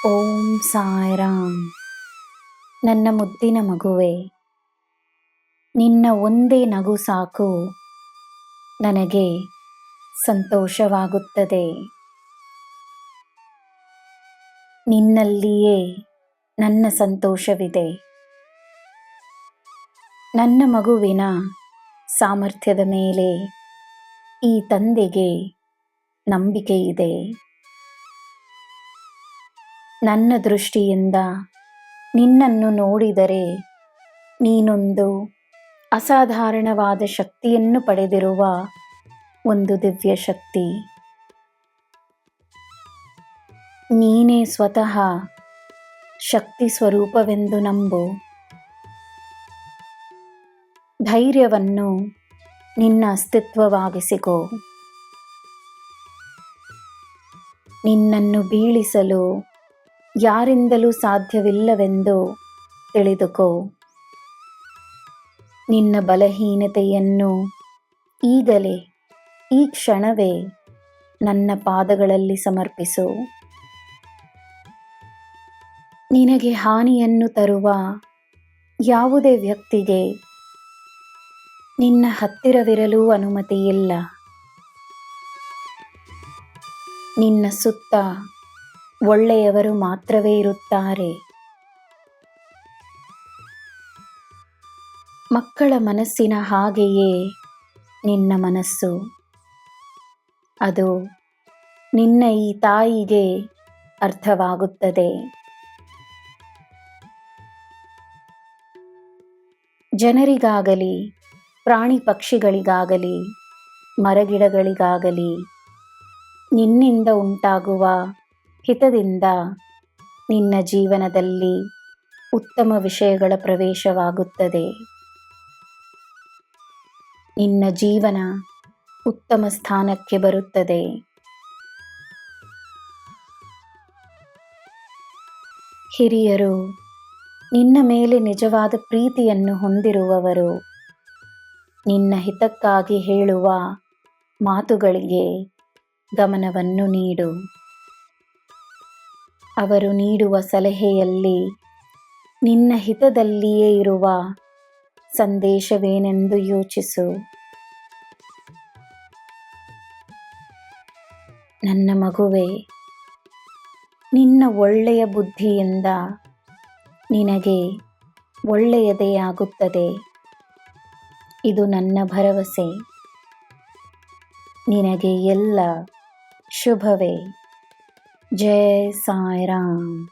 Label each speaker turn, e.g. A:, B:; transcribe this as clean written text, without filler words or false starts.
A: ಓಂ ಸಾಯಿರಾಮ್. ನನ್ನ ಮುದ್ದಿನ ಮಗುವೆ, ನಿನ್ನ ಒಂದೇ ನಗು ಸಾಕು, ನನಗೆ ಸಂತೋಷವಾಗುತ್ತದೆ. ನಿನ್ನಲ್ಲಿಯೇ ನನ್ನ ಸಂತೋಷವಿದೆ. ನನ್ನ ಮಗುವಿನ ಸಾಮರ್ಥ್ಯದ ಮೇಲೆ ಈ ತಂದೆಗೆ ನಂಬಿಕೆ ಇದೆ. ನನ್ನ ದೃಷ್ಟಿಯಿಂದ ನಿನ್ನನ್ನು ನೋಡಿದರೆ ನೀನೊಂದು ಅಸಾಧಾರಣವಾದ ಶಕ್ತಿಯನ್ನು ಪಡೆದಿರುವ ಒಂದು ದಿವ್ಯ ಶಕ್ತಿ. ನೀನೇ ಸ್ವತಃ ಶಕ್ತಿ ಸ್ವರೂಪವೆಂದು ನಂಬು. ಧೈರ್ಯವನ್ನು ನಿನ್ನ ಅಸ್ತಿತ್ವವಾಗಿಸಿಕೋ. ನಿನ್ನನ್ನು ಬೀಳಿಸಲು ಯಾರಿಂದಲೂ ಸಾಧ್ಯವಿಲ್ಲವೆಂದು ತಿಳಿದುಕೋ. ನಿನ್ನ ಬಲಹೀನತೆಯನ್ನು ಈಗಲೇ, ಈ ಕ್ಷಣವೇ ನನ್ನ ಪಾದಗಳಲ್ಲಿ ಸಮರ್ಪಿಸು. ನಿನಗೆ ಹಾನಿಯನ್ನು ತರುವ ಯಾವುದೇ ವ್ಯಕ್ತಿಗೆ ನಿನ್ನ ಹತ್ತಿರವಿರಲು ಅನುಮತಿಯಿಲ್ಲ. ನಿನ್ನ ಸುತ್ತ ಒಳ್ಳೆಯವರು ಮಾತ್ರವೇ ಇರುತ್ತಾರೆ. ಮಕ್ಕಳ ಮನಸ್ಸಿನ ಹಾಗೆಯೇ ನಿನ್ನ ಮನಸ್ಸು. ಅದು ನಿನ್ನ ಈ ತಾಯಿಗೆ ಅರ್ಥವಾಗುತ್ತದೆ. ಜನರಿಗಾಗಲಿ, ಪ್ರಾಣಿ ಪಕ್ಷಿಗಳಿಗಾಗಲಿ, ಮರಗಿಡಗಳಿಗಾಗಲಿ ನಿನ್ನಿಂದ ಉಂಟಾಗುವ ಹಿತದಿಂದ ನಿನ್ನ ಜೀವನದಲ್ಲಿ ಉತ್ತಮ ವಿಷಯಗಳ ಪ್ರವೇಶವಾಗುತ್ತದೆ. ನಿನ್ನ ಜೀವನ ಉತ್ತಮ ಸ್ಥಾನಕ್ಕೆ ಬರುತ್ತದೆ. ಹಿರಿಯರು, ನಿನ್ನ ಮೇಲೆ ನಿಜವಾದ ಪ್ರೀತಿಯನ್ನು ಹೊಂದಿರುವವರು, ನಿನ್ನ ಹಿತಕ್ಕಾಗಿ ಹೇಳುವ ಮಾತುಗಳಿಗೆ ಗಮನವನ್ನು ನೀಡು. ಅವರು ನೀಡುವ ಸಲಹೆಯಲ್ಲಿ ನಿನ್ನ ಹಿತದಲ್ಲಿಯೇ ಇರುವ ಸಂದೇಶವೇನೆಂದು ಯೋಚಿಸು. ನನ್ನ ಮಗುವೆ, ನಿನ್ನ ಒಳ್ಳೆಯ ಬುದ್ಧಿಯಿಂದ ನಿನಗೆ ಒಳ್ಳೆಯದೇ ಆಗುತ್ತದೆ. ಇದು ನನ್ನ ಭರವಸೆ. ನಿನಗೆ ಎಲ್ಲ ಶುಭವೇ. ಜೈ ಸಾಯಿರಾಮ್.